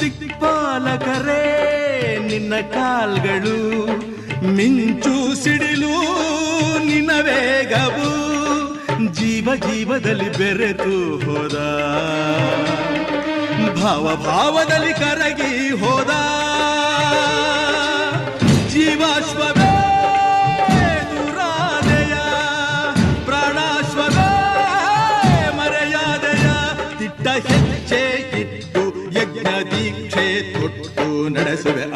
ದಿಕ್ಪಾಲಕರೇ ನಿನ್ನ ಕಾಲ್ಗಳು, ಮಿಂಚು ಸಿಡಿಲು ನಿನ್ನ ವೇಗವು, ಜೀವ ಜೀವದಲ್ಲಿ ಬೆರೆತು ಹೋದ, ಭಾವ ಭಾವದಲ್ಲಿ ಕರಗಿ ಹೋದ. ಜೀವಾಶ್ವವೇ ದುರಾದೆಯ, ಪ್ರಾಣಾಶ್ವವೇ ಮರೆಯಾದೆಯ, ತಿಟ್ಟ ಹೆಜ್ಜೆ ಇಟ್ಟು ಯಜ್ಞ ದೀಕ್ಷೆ ತೊಟ್ಟು ನಡೆಸುವೆ.